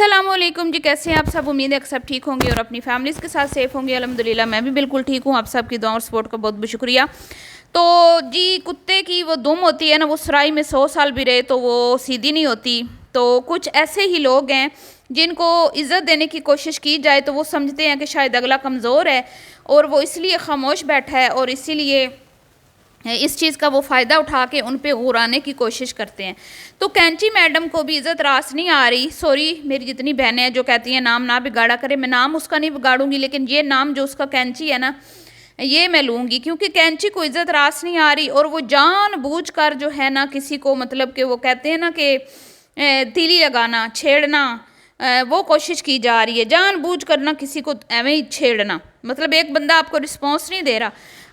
अस्सलामुअलैकुम जी, कैसे हैं आप सब। उम्मीद है कि सब ठीक होंगे और अपनी फैमिलीज़ के साथ सेफ़ होंगे। अल्हम्दुलिल्लाह मैं भी बिल्कुल ठीक हूँ। आप सबकी दुआ और सपोर्ट का बहुत बहुत शुक्रिया। तो जी, कुत्ते की वो दुम होती है ना, वो सराय में 100 साल भी रहे तो वो सीधी नहीं होती। तो कुछ ऐसे ही लोग हैं जिनको इज़्ज़त देने की कोशिश की जाए तो वो समझते हैं कि शायद अगला कमज़ोर है और वो इसलिए खामोश बैठा है और इसीलिए इस चीज़ का वो फ़ायदा उठा के उन पे गुराने की कोशिश करते हैं। तो कैंची मैडम को भी इज़्ज़त रास नहीं आ रही। सॉरी, मेरी जितनी बहनें हैं जो कहती हैं नाम ना बिगाड़ा करे, मैं नाम उसका नहीं बिगाड़ूंगी, लेकिन ये नाम जो उसका कैंची है ना, ये मैं लूँगी, क्योंकि कैंची को इज़्ज़त रास नहीं आ रही और वो जानबूझकर जो है ना किसी को, मतलब कि वो कहते हैं ना कि तीली लगाना, छेड़ना, वो कोशिश की जा रही है जानबूझ कर ना, किसी को एवं ही छेड़ना। मतलब एक बंदा आपको रिस्पॉन्स नहीं दे रहा,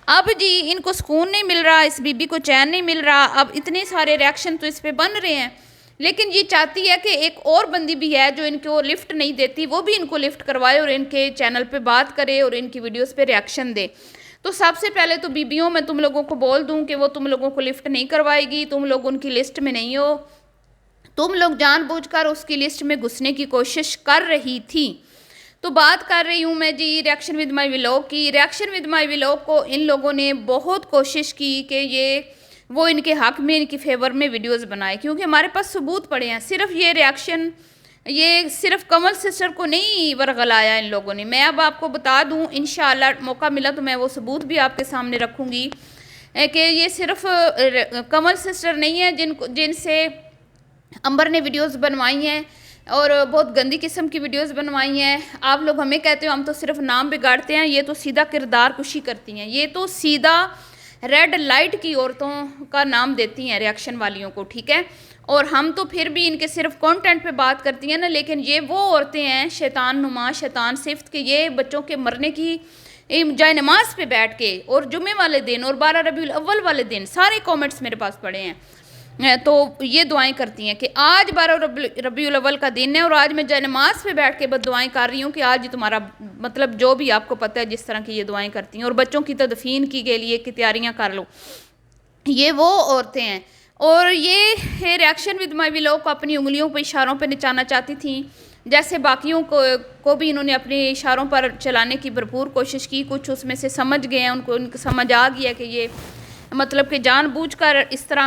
अब जी इनको सुकून नहीं मिल रहा, इस बीबी को चैन नहीं मिल रहा। अब इतने सारे रिएक्शन तो इस पे बन रहे हैं, लेकिन ये चाहती है कि एक और बंदी भी है जो इनको लिफ्ट नहीं देती, वो भी इनको लिफ्ट करवाए और इनके चैनल पे बात करे और इनकी वीडियोस पे रिएक्शन दे। तो सबसे पहले तो बीबियों, मैं तुम लोगों को बोल दूं कि वो तुम लोगों को लिफ्ट नहीं करवाएगी, तुम लोग उनकी लिस्ट में नहीं हो, तुम लोग जानबूझकर उसकी लिस्ट में घुसने की कोशिश कर रही थी। तो बात कर रही हूँ मैं जी रिएक्शन विद माई व्लॉग की। रिएक्शन विद माई व्लॉग को इन लोगों ने बहुत कोशिश की कि ये वो इनके हक में, इनकी फेवर में वीडियोस बनाए, क्योंकि हमारे पास सबूत पड़े हैं। सिर्फ ये रिएक्शन, ये सिर्फ कमल सिस्टर को नहीं वरगलाया इन लोगों ने। मैं अब आपको बता दूँ, इंशाल्लाह मौका मिला तो मैं वो सबूत भी आपके सामने रखूँगी कि ये सिर्फ कमल सिस्टर नहीं है जिनसे अंबर ने वीडियोस बनवाई हैं और बहुत गंदी किस्म की वीडियोस बनवाई हैं। आप लोग हमें कहते हो हम तो सिर्फ नाम बिगाड़ते हैं, ये तो सीधा किरदार कुशी करती हैं, ये तो सीधा रेड लाइट की औरतों का नाम देती हैं रिएक्शन वालियों को, ठीक है। और हम तो फिर भी इनके सिर्फ कंटेंट पे बात करती हैं ना, लेकिन ये वो औरतें हैं शैतान नुमा, शैतान सिफ्त के, ये बच्चों के मरने की जाए नमाज पे बैठ के और जुम्मे वाले दिन और 12 रबीउल अव्वल वाले दिन सारे कमेंट्स मेरे पास पड़े हैं, तो ये दुआएं करती हैं कि आज 12 रबीउल अव्वल का दिन है और आज मैं जय नमाज पे बैठ के बस दुआएं कर रही हूँ कि आज तुम्हारा, मतलब जो भी आपको पता है जिस तरह की ये दुआएं करती हैं। और बच्चों की तदफीन के लिए की तैयारियाँ कर लो, ये वो औरतें हैं। और ये रिएक्शन विद माई व्लॉग को अपनी उंगलियों पर इशारों पर नचाना चाहती थी, जैसे बाकियों को भी इन्होंने अपने इशारों पर चलाने की भरपूर कोशिश की। कुछ उसमें से समझ गए हैं, उनको समझ आ गया कि ये मतलब कि जानबूझकर इस तरह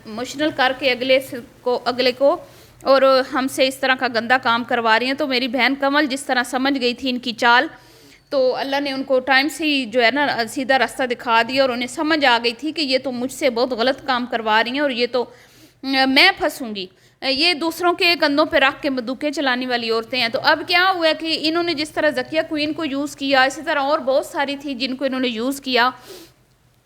इमोशनल करके अगले को और हमसे इस तरह का गंदा काम करवा रही हैं। तो मेरी बहन कमल जिस तरह समझ गई थी इनकी चाल, तो अल्लाह ने उनको टाइम से ही जो है ना सीधा रास्ता दिखा दिया और उन्हें समझ आ गई थी कि ये तो मुझसे बहुत गलत काम करवा रही हैं और ये तो मैं फंसूंगी। ये दूसरों के कंधों पे रख के बंदूकें चलाने वाली औरतें हैं। तो अब क्या हुआ कि इन्होंने जिस तरह ज़किया क्वीन को यूज़ किया, इसी तरह और बहुत सारी थी जिनको इन्होंने यूज़ किया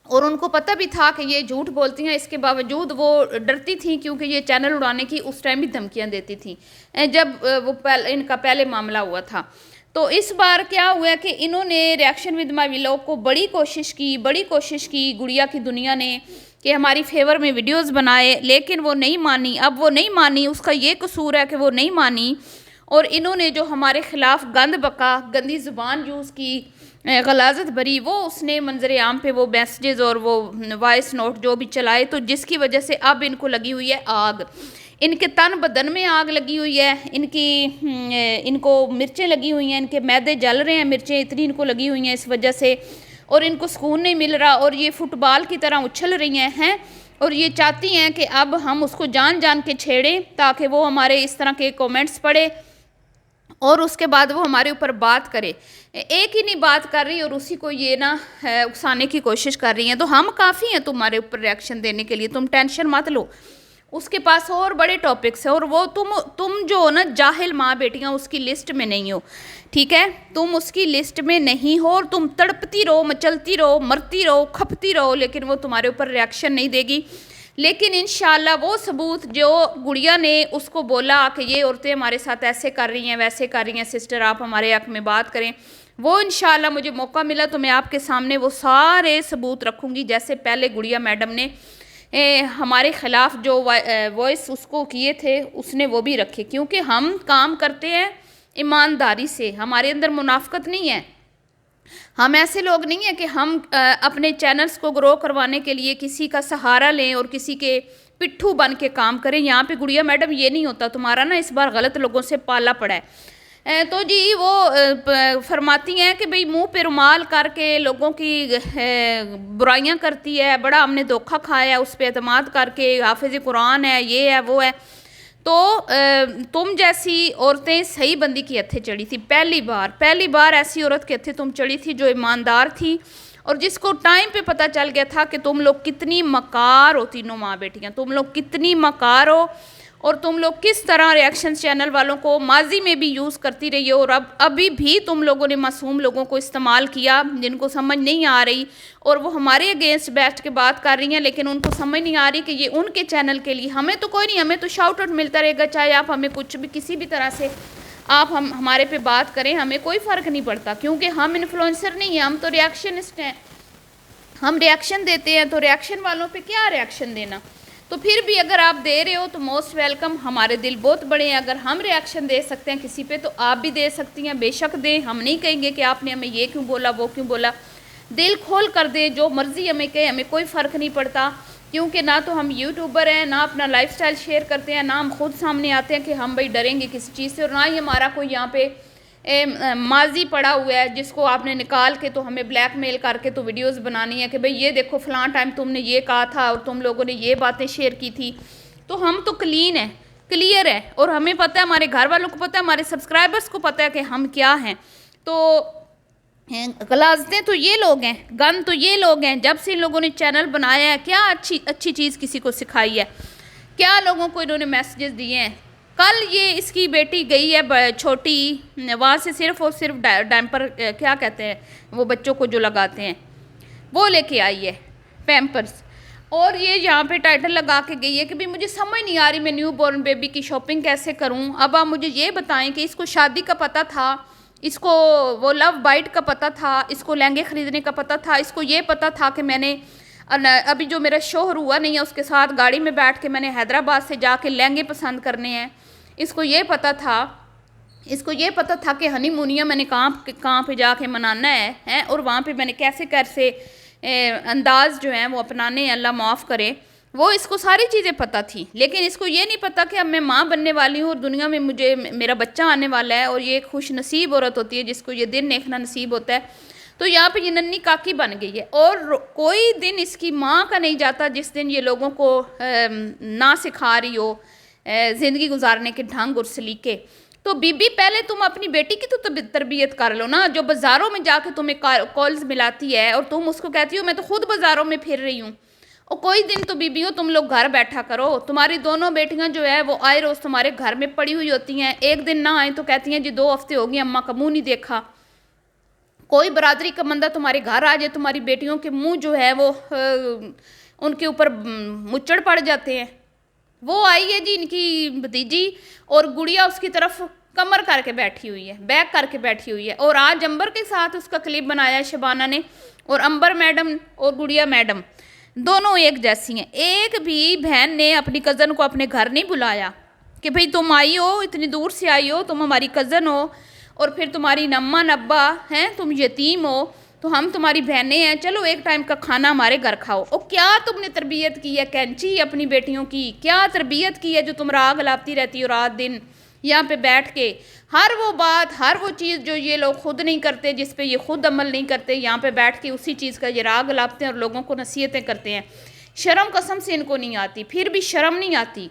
और उनको पता भी था कि ये झूठ बोलती हैं, इसके बावजूद वो डरती थी क्योंकि ये चैनल उड़ाने की उस टाइम भी धमकियां देती थी जब वो इनका पहले मामला हुआ था। तो इस बार क्या हुआ कि इन्होंने रिएक्शन विद माई व्लॉग को बड़ी कोशिश की गुड़िया की दुनिया ने कि हमारी फेवर में वीडियोस बनाए, लेकिन वो नहीं मानी। अब वो नहीं मानी, उसका ये कसूर है कि वो नहीं मानी और इन्होंने जो हमारे ख़िलाफ़ गंद बका, गंदी ज़ुबान यूज़ की, गलाजत भरी, वो उसने मंजर आम पे वो मैसेजेस और वो वॉइस नोट जो भी चलाए, तो जिसकी वजह से अब इनको लगी हुई है आग, इनके तन बदन में आग लगी हुई है, इनको मिर्चें लगी हुई हैं, इनके मैदे जल रहे हैं, मिर्चें इतनी इनको लगी हुई हैं इस वजह से, और इनको सुकून नहीं मिल रहा और ये फुटबॉल की तरह उछल रही हैं और ये चाहती हैं कि अब हम उसको जान जान के छेड़ें ताकि वो हमारे इस तरह के कमेंट्स पढ़े और उसके बाद वो हमारे ऊपर बात करे। एक ही नहीं बात कर रही और उसी को ये ना उकसाने की कोशिश कर रही हैं। तो हम काफ़ी हैं तुम्हारे ऊपर रिएक्शन देने के लिए, तुम टेंशन मत लो, उसके पास और बड़े टॉपिक्स हैं और वो तुम जो हो ना जाहिल माँ बेटियाँ उसकी लिस्ट में नहीं हो, ठीक है। तुम उसकी लिस्ट में नहीं हो और तुम तड़पती रहो, मचलती रहो, मरती रहो, खपती रहो, लेकिन वो तुम्हारे ऊपर रिएक्शन नहीं देगी। लेकिन इंशाल्लाह वो सबूत जो गुड़िया ने उसको बोला कि ये औरतें हमारे साथ ऐसे कर रही हैं, वैसे कर रही हैं, सिस्टर आप हमारे हक में बात करें, वो इंशाल्लाह मुझे मौका मिला तो मैं आपके सामने वो सारे सबूत रखूँगी। जैसे पहले गुड़िया मैडम ने हमारे ख़िलाफ़ जो वॉइस उसको किए थे उसने वो भी रखे, क्योंकि हम काम करते हैं ईमानदारी से, हमारे अंदर मुनाफकत नहीं है। हम ऐसे लोग नहीं हैं कि हम अपने चैनल्स को ग्रो करवाने के लिए किसी का सहारा लें और किसी के पिट्ठू बन के काम करें। यहाँ पे गुड़िया मैडम ये नहीं होता, तुम्हारा ना इस बार गलत लोगों से पाला पड़ा है। तो जी वो फरमाती हैं कि भाई मुंह पे रुमाल करके लोगों की बुराइयां करती है, बड़ा हमने धोखा खाया है उस पर एतमाद करके, हाफिज़ कुरान है, ये है वो है। तो तुम जैसी औरतें सही बंदी की हत्थे चढ़ी थी, पहली बार ऐसी औरत के हत्थे तुम चढ़ी थी जो ईमानदार थी और जिसको टाइम पे पता चल गया था कि तुम लोग कितनी मकार हो, तीनों माँ बेटियाँ, तुम लोग कितनी मकार हो और तुम लोग किस तरह रिएक्शन चैनल वालों को माजी में भी यूज़ करती रही हो और अब अभी भी तुम लोगों ने मासूम लोगों को इस्तेमाल किया जिनको समझ नहीं आ रही और वो हमारे अगेंस्ट बैठ के बात कर रही हैं, लेकिन उनको समझ नहीं आ रही कि ये उनके चैनल के लिए। हमें तो कोई नहीं, हमें तो शाउट आउट मिलता रहेगा, चाहे आप हमें कुछ भी किसी भी तरह से आप हमारे पे बात करें, हमें कोई फ़र्क नहीं पड़ता, क्योंकि हम इन्फ्लुएंसर नहीं हैं, हम तो रिएक्शनिस्ट हैं। हम रिएक्शन देते हैं तो रिएक्शन वालों पे क्या रिएक्शन देना। तो फिर भी अगर आप दे रहे हो तो मोस्ट वेलकम, हमारे दिल बहुत बड़े हैं। अगर हम रिएक्शन दे सकते हैं किसी पे तो आप भी दे सकती हैं, बेशक दें। हम नहीं कहेंगे कि आपने हमें ये क्यों बोला वो क्यों बोला, दिल खोल कर दें, जो मर्ज़ी हमें कहे, हमें कोई फ़र्क नहीं पड़ता। क्योंकि ना तो हम यूट्यूबर हैं, ना अपना लाइफस्टाइल शेयर करते हैं, ना हम खुद सामने आते हैं कि हम भाई डरेंगे किसी चीज़ से, और ना ही हमारा कोई यहाँ पे माजी पड़ा हुआ है जिसको आपने निकाल के तो हमें ब्लैकमेल करके तो वीडियोस बनानी है कि भाई ये देखो फ़लाँ टाइम तुमने ये कहा था और तुम लोगों ने ये बातें शेयर की थी। तो हम तो क्लीन है, क्लियर है, और हमें पता है, हमारे घर वालों को पता है, हमारे सब्सक्राइबर्स को पता है कि हम क्या हैं। तो गलाजतें तो ये लोग हैं, गन तो ये लोग हैं। जब से इन लोगों ने चैनल बनाया है, क्या अच्छी चीज़ किसी को सिखाई है, क्या लोगों को इन्होंने मैसेजेस दिए हैं। कल ये इसकी बेटी गई है छोटी, वहाँ से सिर्फ और सिर्फ डैम्पर क्या कहते हैं वो बच्चों को जो लगाते हैं वो लेके आई है, पैम्पर्स, और ये यहाँ पे टाइटल लगा के गई है कि भाई मुझे समझ नहीं आ रही मैं न्यू बॉर्न बेबी की शॉपिंग कैसे करूँ। अब आप मुझे ये बताएं कि इसको शादी का पता था, इसको वो लव बाइट का पता था, इसको लहंगे ख़रीदने का पता था, इसको ये पता था कि मैंने अभी जो मेरा शोहर हुआ नहीं है उसके साथ गाड़ी में बैठ के मैंने हैदराबाद से जाके लहंगे पसंद करने हैं, इसको ये पता था, इसको ये पता था कि हनीमूनिया मैंने कहाँ पे जाके मनाना है और वहाँ पे मैंने कैसे कैसे अंदाज जो हैं वो अपनाने हैं, अल्लाह माफ़ करे, वो इसको सारी चीज़ें पता थी। लेकिन इसको ये नहीं पता कि अब मैं माँ बनने वाली हूँ और दुनिया में मुझे मेरा बच्चा आने वाला है, और ये एक खुश नसीब औरत होती है जिसको ये दिन देखना नसीब होता है। तो यहाँ पे ये नन्ही काकी बन गई है, और कोई दिन इसकी माँ का नहीं जाता जिस दिन ये लोगों को ना सिखा रही हो ज़िंदगी गुजारने के ढंग और सलीके। तो बीबी पहले तुम अपनी बेटी की तो तरबियत कर लो ना, जो बाज़ारों में जाके तुम्हें कॉल्स मिलाती है और तुम उसको कहती हो मैं तो खुद बाज़ारों में फिर रही हूँ। और कोई दिन तो बीबी हो तुम लोग घर बैठा करो। तुम्हारी दोनों बेटियां जो है वो आए रोज़ तुम्हारे घर में पड़ी हुई होती हैं, एक दिन ना आए तो कहती हैं जी 2 हफ्ते हो गए अम्मा का मुँह नहीं देखा। कोई बरादरी का बंदा तुम्हारे घर आ जाए, तुम्हारी बेटियों के मुँह जो है वो उनके ऊपर मुचड़ पड़ जाते हैं। वो आई है जी इनकी भतीजी, और गुड़िया उसकी तरफ कमर करके बैठी हुई है, बैक करके बैठी हुई है। और आज अंबर के साथ उसका क्लिप बनाया है शबाना ने, और अंबर मैडम और गुड़िया मैडम दोनों एक जैसी हैं। एक भी बहन ने अपनी कज़न को अपने घर नहीं बुलाया कि भाई तुम आई हो, इतनी दूर से आई हो, तुम हमारी कज़न हो, और फिर तुम्हारी नम्मा नब्बा हैं, तुम यतीम हो, तो हम तुम्हारी बहनें हैं, चलो एक टाइम का खाना हमारे घर खाओ। और क्या तुमने तरबियत की है कैंची अपनी बेटियों की, क्या तरबियत की है जो तुम राग लाती रहती हो रात दिन यहाँ पे बैठ के। हर वो बात, हर वो चीज़ जो ये लोग खुद नहीं करते, जिस पे ये खुद अमल नहीं करते, यहाँ पे बैठ के उसी चीज़ का ये राग लाते हैं और लोगों को नसीहतें करते हैं। शर्म कसम से इनको नहीं आती, फिर भी शर्म नहीं आती,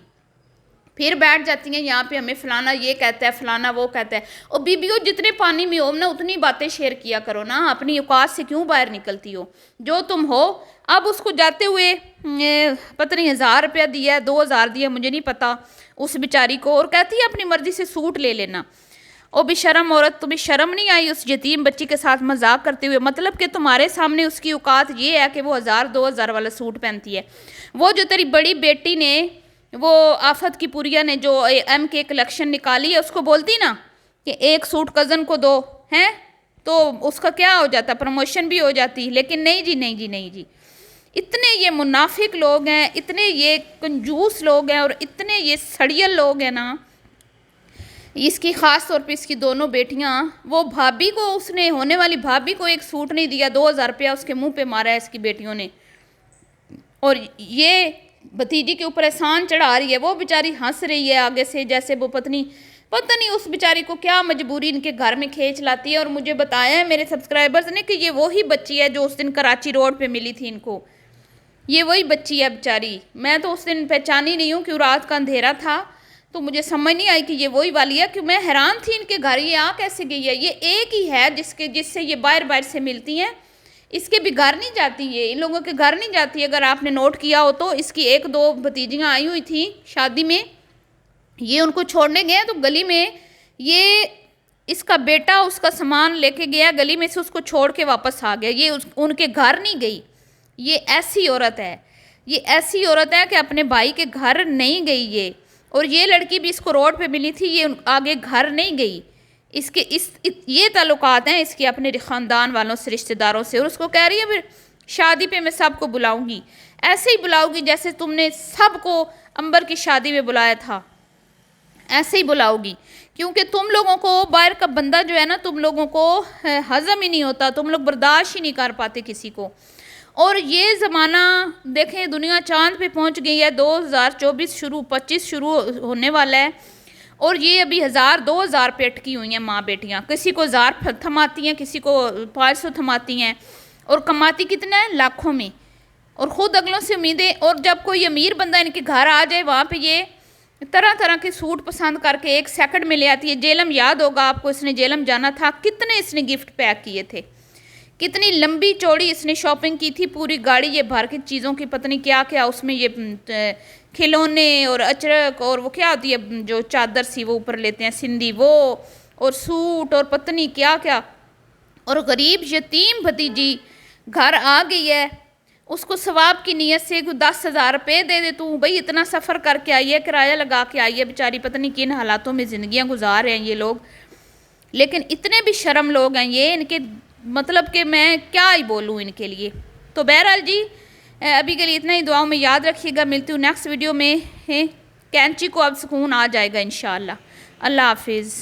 फिर बैठ जाती हैं यहाँ पे हमें फलाना ये कहता है, फलाना वो कहता है। और बीबियों जितने पानी में हो ना उतनी बातें शेयर किया करो ना, अपनी औकात से क्यों बाहर निकलती हो। जो तुम हो अब उसको जाते हुए पता नहीं 1000 रुपया दिया, 2000 दिया, मुझे नहीं पता उस बेचारी को, और कहती है अपनी मर्जी से सूट ले लेना। ओ बेशरम औरत, तुम्हें शर्म नहीं आई उस यतीम बच्ची के साथ मजाक करते हुए। मतलब कि तुम्हारे सामने उसकी औकात ये है कि वो 1000-2000 वाला सूट पहनती है। वो जो तेरी बड़ी बेटी ने, वो आफत की पुरिया ने जो MK कलेक्शन निकाली है, उसको बोलती ना कि एक सूट कज़न को दो हैं, तो उसका क्या हो जाता, प्रमोशन भी हो जाती। लेकिन नहीं जी, नहीं जी, नहीं जी, इतने ये मुनाफिक लोग हैं, इतने ये कंजूस लोग हैं, और इतने ये सड़ियल लोग हैं ना। इसकी ख़ास तौर पे इसकी दोनों बेटियां, वो भाभी को, उसने होने वाली भाभी को एक सूट नहीं दिया, 2000 रुपया उसके मुंह पे मारा है इसकी बेटियों ने। और ये भतीजी के ऊपर एहसान चढ़ा रही है। वो बेचारी हंस रही है आगे से, जैसे वो पता नहीं उस बेचारी को क्या मजबूरी इनके घर में खींच लाती है। और मुझे बताया है मेरे सब्सक्राइबर्स ने कि ये वही बच्ची है जो उस दिन कराची रोड पे मिली थी इनको, ये वही बच्ची है बेचारी। मैं तो उस दिन पहचानी नहीं हूँ क्यों, रात का अंधेरा था तो मुझे समझ नहीं आई कि ये वही वाली है। क्यों मैं हैरान थी इनके घर ये आ कैसे गई है। ये एक ही है जिससे ये बाहर से मिलती हैं, इसके भी घर नहीं जाती, ये इन लोगों के घर नहीं जाती। अगर आपने नोट किया हो तो इसकी 1-2 भतीजियाँ आई हुई थी शादी में, ये उनको छोड़ने गए तो गली में ये इसका बेटा उसका सामान लेके गया, गली में से उसको छोड़ के वापस आ गया। ये उनके घर नहीं गई। ये ऐसी औरत है, ये ऐसी औरत है कि अपने भाई के घर नहीं गई ये। और ये लड़की भी इसको रोड पे मिली थी, ये आगे घर नहीं गई। ये ताल्लुकात हैं इसके अपने ख़ानदान वालों से, रिश्तेदारों से। और उसको कह रही है फिर शादी पे मैं सबको बुलाऊंगी, ऐसे ही बुलाऊंगी जैसे तुमने सबको अंबर की शादी में बुलाया था, ऐसे ही बुलाओगी। क्योंकि तुम लोगों को बाहर का बंदा जो है ना, तुम लोगों को हज़म ही नहीं होता, तुम लोग बर्दाश्त ही नहीं कर पाते किसी को। और ये ज़माना देखें, दुनिया चांद पे पहुंच गई है। 2024 शुरू, 25 शुरू होने वाला है और ये अभी 1000-2000 पे अटकी हुई हैं माँ बेटियाँ। किसी को 1000 थमाती हैं, किसी को 500 थमाती हैं, और कमाती कितना है, लाखों में। और ख़ुद अगलों से उम्मीदें। और जब कोई अमीर बंदा इनके घर आ जाए, वहाँ पे ये तरह तरह के सूट पसंद करके 1 सेकंड में ले आती है। जेलम याद होगा आपको, इसने जेलम जाना था, कितने इसने गिफ्ट पैक किए थे, कितनी लंबी चौड़ी इसने शॉपिंग की थी, पूरी गाड़ी ये भर के चीज़ों की, पता नहीं क्या क्या उसमें, ये खिलौने और अचरक और वो क्या होती है जो चादर सी वो ऊपर लेते हैं सिंधी, वो और सूट और पता नहीं क्या क्या। और गरीब यतीम भतीजी घर आ गई है, उसको सवाब की नीयत से 10,000 रुपये दे दे तू, भाई इतना सफ़र करके आई है, किराया लगा के आई है बेचारी, पता नहीं किन हालातों में ज़िंदगियाँ गुजार रहे हैं ये लोग। लेकिन इतने भी शर्म लोग हैं ये, इनके मतलब कि मैं क्या ही बोलूँ इनके लिए। तो बहरहाल जी, अभी के लिए इतना ही। दुआओं में याद रखिएगा। मिलती हूँ नेक्स्ट वीडियो में। कैंची को अब सुकून आ जाएगा इंशाअल्लाह। अल्लाह हाफिज़।